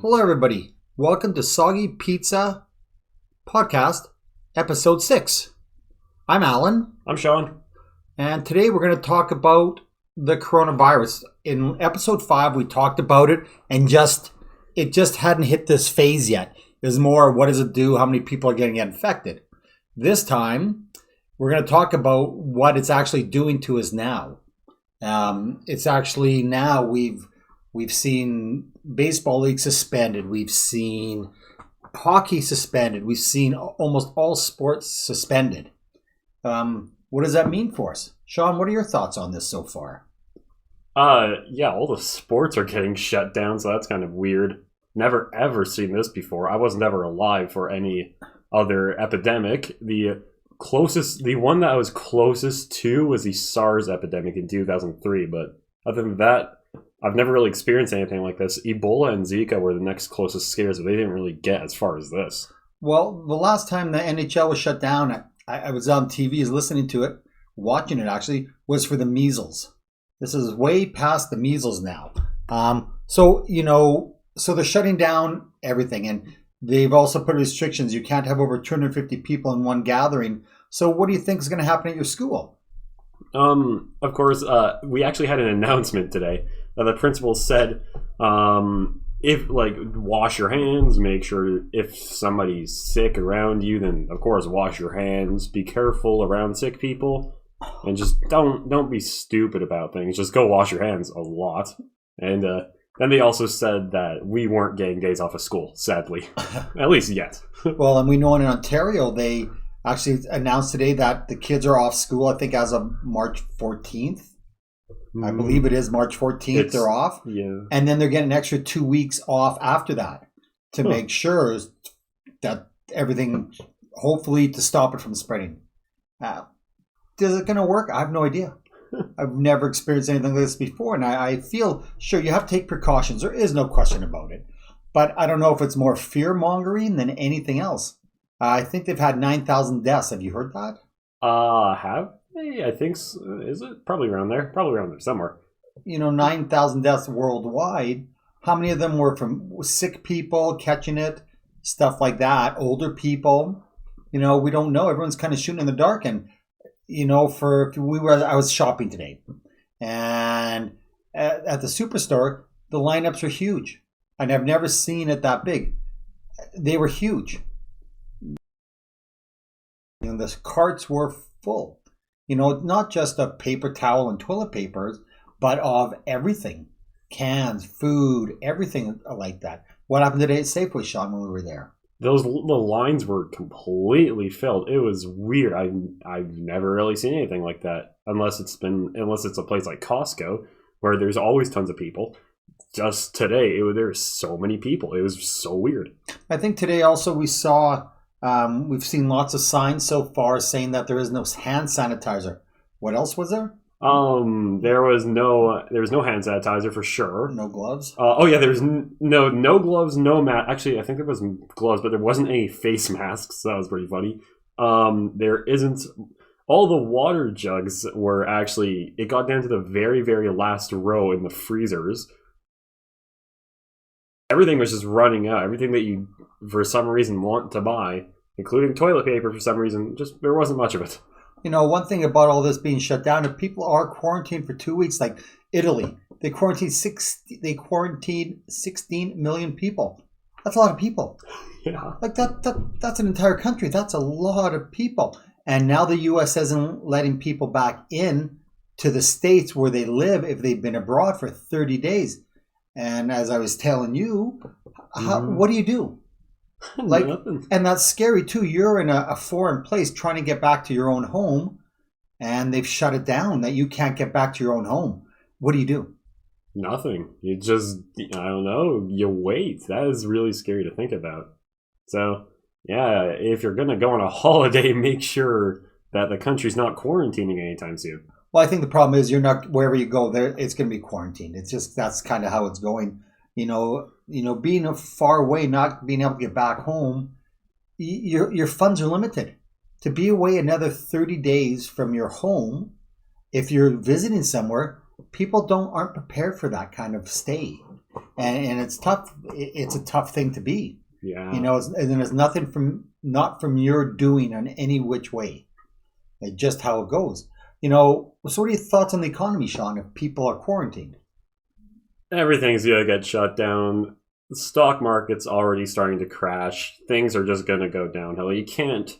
Hello, everybody. Welcome to Soggy Pizza Podcast, Episode 6. I'm Alan. I'm Sean. And today we're going to talk about the coronavirus. In Episode 5, we talked about it, and it just hadn't hit this phase yet. It was more, what does it do? How many people are getting infected? This time, we're going to talk about what it's actually doing to us now. It's actually now we've seen baseball league suspended. We've seen hockey suspended. We've seen almost all sports suspended. What does that mean for us? Sean, what are your thoughts on this so far? All the sports are getting shut down, so that's kind of weird. Never ever seen this before. I was never alive for any other epidemic. The one that I was closest to was the SARS epidemic in 2003, but other than that, I've never really experienced anything like this. Ebola and Zika were the next closest scares, but they didn't really get as far as this. Well, the last time the NHL was shut down, I was on TV, listening to it, watching it actually, was for the measles. This is way past the measles now. So they're shutting down everything, and they've also put restrictions. You can't have over 250 people in one gathering. So what do you think is going to happen at your school? Of course, we actually had an announcement today. The principal said, wash your hands, make sure if somebody's sick around you, then of course wash your hands, be careful around sick people, and just don't be stupid about things. Just go wash your hands a lot. And then they also said that we weren't getting days off of school, sadly. At least yet. Well, and we know in Ontario, they actually announced today that the kids are off school, I think as of March 14th. I believe it is March 14th they're off. Yeah. And then they're getting an extra 2 weeks off after that to make sure that everything, hopefully to stop it from spreading. Is it going to work? I have no idea. I've never experienced anything like this before. And I feel, sure, you have to take precautions. There is no question about it. But I don't know if it's more fear-mongering than anything else. I think they've had 9,000 deaths. Have you heard that? Have they? I think so. Is it? Probably around there somewhere. 9,000 deaths worldwide. How many of them were from sick people catching it? Stuff like that. Older people. We don't know. Everyone's kind of shooting in the dark. And, I was shopping today. And at the superstore, the lineups were huge. And I've never seen it that big. They were huge. The carts were full. Not just of paper towel and toilet papers, but of everything. Cans, food, everything like that. What happened today at Safeway, Sean, when we were there? The lines were completely filled. It was weird. I've never really seen anything like that, unless it's a place like Costco, where there's always tons of people. Just today, there were so many people. It was so weird. I think today also we saw... we've seen lots of signs so far saying that there is no hand sanitizer. What else was there? There was no hand sanitizer for sure. No gloves? There was no gloves, no mask. Actually, I think there was gloves, but there wasn't any face masks. So that was pretty funny. There isn't. All the water jugs were actually. It got down to the very, very last row in the freezers. Everything was just running out. Everything that you, for some reason, want to buy, including toilet paper for some reason, just there wasn't much of it. One thing about all this being shut down, if people are quarantined for 2 weeks, like Italy, they quarantined 16 million people. That's a lot of people. Yeah. Like that's an entire country. That's a lot of people. And now the U.S. isn't letting people back in to the states where they live if they've been abroad for 30 days. And as I was telling you, what do you do? Nothing. And that's scary too. You're in a foreign place trying to get back to your own home, and they've shut it down that you can't get back to your own home. What do you do? Nothing. You just, I don't know, you wait. That is really scary to think about. So, yeah, if you're going to go on a holiday, make sure that the country's not quarantining anytime soon. Well, I think the problem is you're not, wherever you go there, it's going to be quarantined. It's just, that's kind of how it's going. Being far away, not being able to get back home, your funds are limited. To be away another 30 days from your home, if you're visiting somewhere, people aren't prepared for that kind of stay, and it's tough. It's a tough thing to be. Yeah. And there's nothing not from your doing on any which way. It's just how it goes. So what are your thoughts on the economy, Sean, if people are quarantined? Everything's gonna get shut down. The stock market's already starting to crash. Things are just gonna go downhill. You can't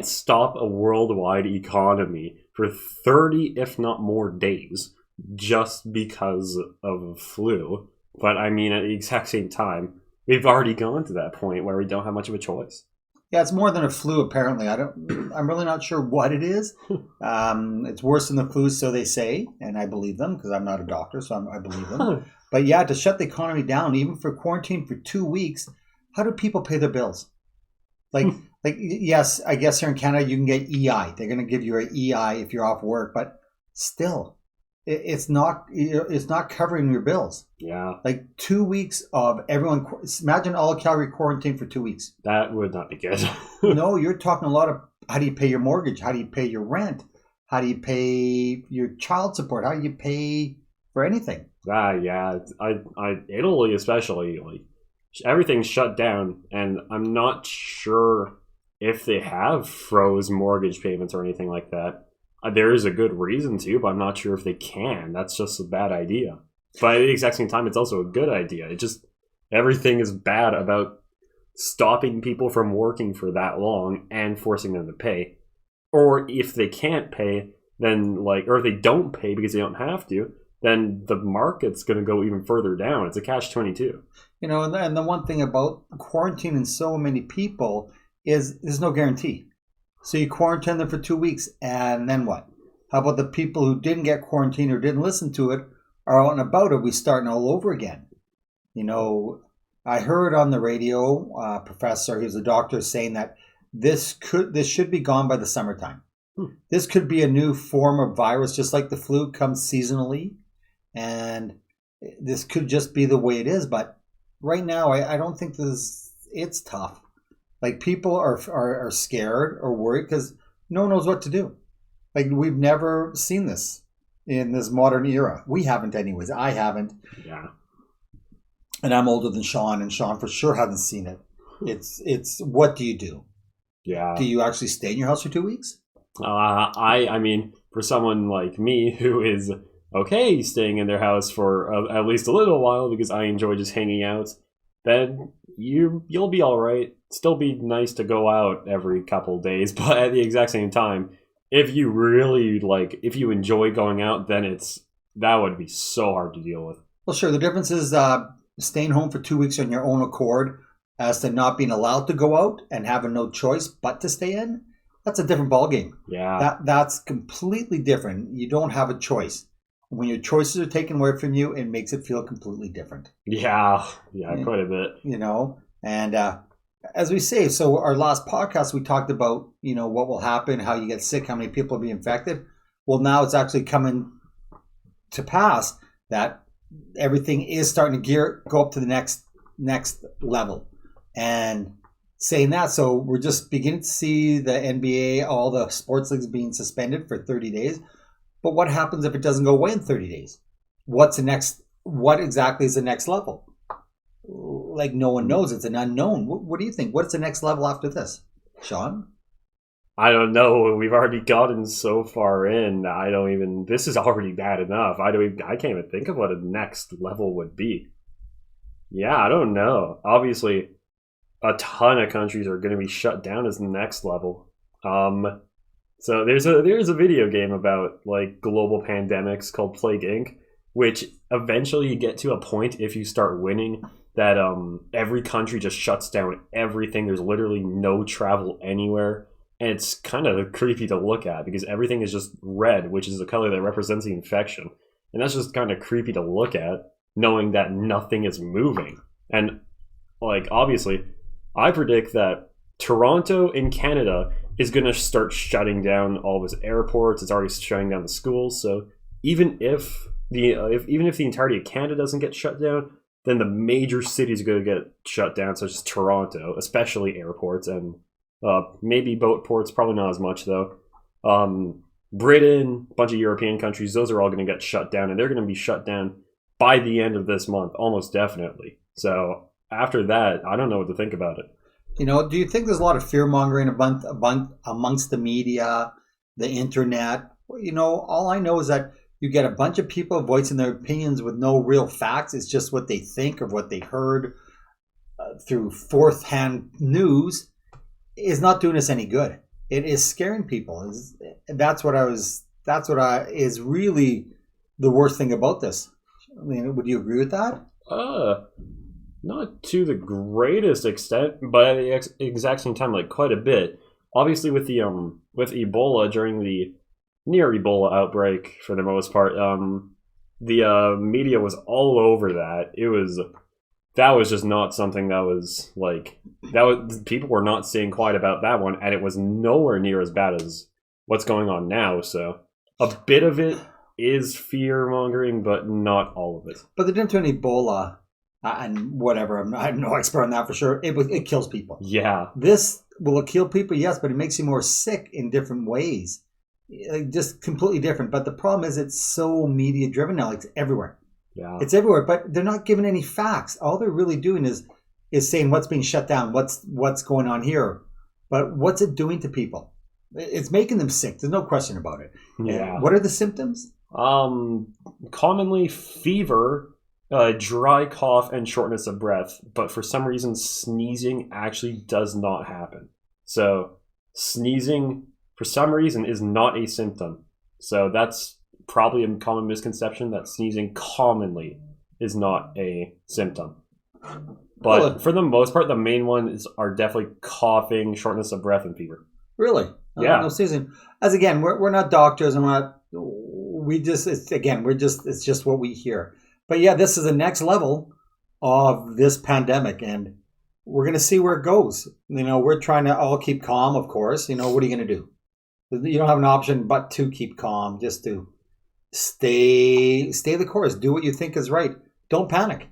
stop a worldwide economy for 30, if not more, days just because of a flu. But I mean, at the exact same time, we've already gone to that point where we don't have much of a choice. Yeah, it's more than a flu. Apparently, I'm really not sure what it is. It's worse than the flu, so they say, and I believe them because I'm not a doctor, so I believe them. But yeah, to shut the economy down, even for quarantine for 2 weeks, how do people pay their bills? Like yes, I guess here in Canada you can get EI. They're going to give you an EI if you're off work, but still, it's not covering your bills. Yeah. Like 2 weeks of everyone. Imagine all of Calgary quarantined for 2 weeks. That would not be good. No, you're talking a lot of how do you pay your mortgage? How do you pay your rent? How do you pay your child support? How do you pay for anything? Yeah. Italy especially, like everything's shut down, and I'm not sure if they have froze mortgage payments or anything like that. There is a good reason to, but I'm not sure if they can. That's just a bad idea. But at the exact same time, it's also a good idea. It just, everything is bad about stopping people from working for that long and forcing them to pay. Or if they can't pay, then or if they don't pay because they don't have to, then the market's going to go even further down. It's a catch-22. And the one thing about quarantining so many people is there's no guarantee. So you quarantine them for 2 weeks, and then what? How about the people who didn't get quarantined or didn't listen to it are out and about? Are we starting all over again? I heard on the radio, professor, who's a doctor, saying that this should be gone by the summertime. This could be a new form of virus, just like the flu comes seasonally, and this could just be the way it is. But right now, I don't think it's tough. Like people are scared or worried because no one knows what to do. Like we've never seen this in this modern era. We haven't, anyways. I haven't. Yeah. And I'm older than Sean, and Sean for sure hasn't seen it. It's what do you do? Yeah. Do you actually stay in your house for 2 weeks? I mean, for someone like me who is okay staying in their house for at least a little while because I enjoy just hanging out, then you'll be all right. Still be nice to go out every couple days, but at the exact same time, if you really if you enjoy going out, then that would be so hard to deal with. Well, sure. The difference is staying home for 2 weeks on your own accord as to not being allowed to go out and having no choice but to stay in. That's a different ballgame. Yeah. That's completely different. You don't have a choice. When your choices are taken away from you, it makes it feel completely different. Yeah, quite a bit. And as we say, so our last podcast, we talked about, what will happen, how you get sick, how many people will be infected. Well, now it's actually coming to pass that everything is starting to go up to the next level. And saying that, so we're just beginning to see the NBA, all the sports leagues being suspended for 30 days. But what happens if it doesn't go away in 30 days? What exactly is the next level? Like no one knows. It's an unknown. What do you think? What's the next level after this, Sean? I don't know. We've already gotten so far in. This is already bad enough. I can't even think of what a next level would be. Yeah, I don't know. Obviously, a ton of countries are going to be shut down as the next level. So there's a video game about global pandemics called Plague Inc., which eventually you get to a point if you start winning that every country just shuts down everything. There's literally no travel anywhere. And it's kind of creepy to look at because everything is just red, which is the color that represents the infection. And that's just kind of creepy to look at, knowing that nothing is moving. And obviously, I predict that Toronto in Canada is going to start shutting down all of its airports. It's already shutting down the schools. So even if the entirety of Canada doesn't get shut down, then the major cities are going to get shut down, such as Toronto, especially airports, and maybe boat ports, probably not as much though. Britain, a bunch of European countries, those are all going to get shut down, and they're going to be shut down by the end of this month, almost definitely. So after that, I don't know what to think about it. Do you think there's a lot of fear mongering amongst the media, the internet? All I know is that you get a bunch of people voicing their opinions with no real facts. It's just what they think or what they heard through fourth-hand news is not doing us any good. It is scaring people. That's what is really the worst thing about this. I mean, would you agree with that? Not to the greatest extent, but at the exact same time, like quite a bit. Obviously, with the with Ebola during the near Ebola outbreak, for the most part, the media was all over that. That was just not something that was like people were not saying quite about that one, and it was nowhere near as bad as what's going on now. So a bit of it is fear mongering, but not all of it. But the difference between Ebola and whatever, I'm no expert on that for sure. It kills people. Yeah. This will it kill people? Yes, but it makes you more sick in different ways. Just completely different. But the problem is it's so media driven now. It's everywhere. Yeah. It's everywhere, but they're not giving any facts. All they're really doing is saying what's being shut down, what's going on here. But what's it doing to people? It's making them sick. There's no question about it. Yeah. What are the symptoms? Commonly fever, dry cough, and shortness of breath. But for some reason, sneezing actually does not happen. So sneezing, for some reason, is not a symptom. So that's probably a common misconception that sneezing commonly is not a symptom. But for the most part, the main ones are definitely coughing, shortness of breath, and fever. Really? Yeah. No sneezing. As again, we're not doctors, and it's just what we hear. But yeah, this is the next level of this pandemic, and we're going to see where it goes. We're trying to all keep calm, of course. What are you going to do? You don't have an option but to keep calm, just to stay the course. Do what you think is right. Don't panic.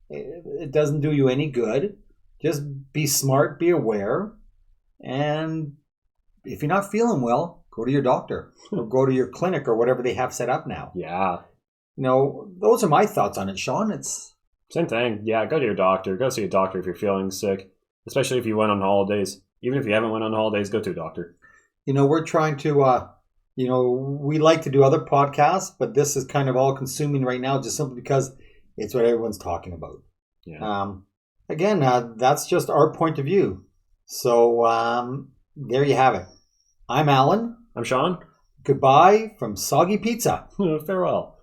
It doesn't do you any good. Just be smart, be aware, and if you're not feeling well, go to your doctor or go to your clinic or whatever they have set up now. Yeah. Those are my thoughts on it, Sean. It's same thing. Yeah, go to your doctor. Go see a doctor if you're feeling sick, especially if you went on holidays. Even if you haven't went on holidays, go to a doctor. We're trying to, we like to do other podcasts, but this is kind of all consuming right now just simply because it's what everyone's talking about. Yeah. Again, that's just our point of view. So there you have it. I'm Alan. I'm Sean. Goodbye from Soggy Pizza. Farewell.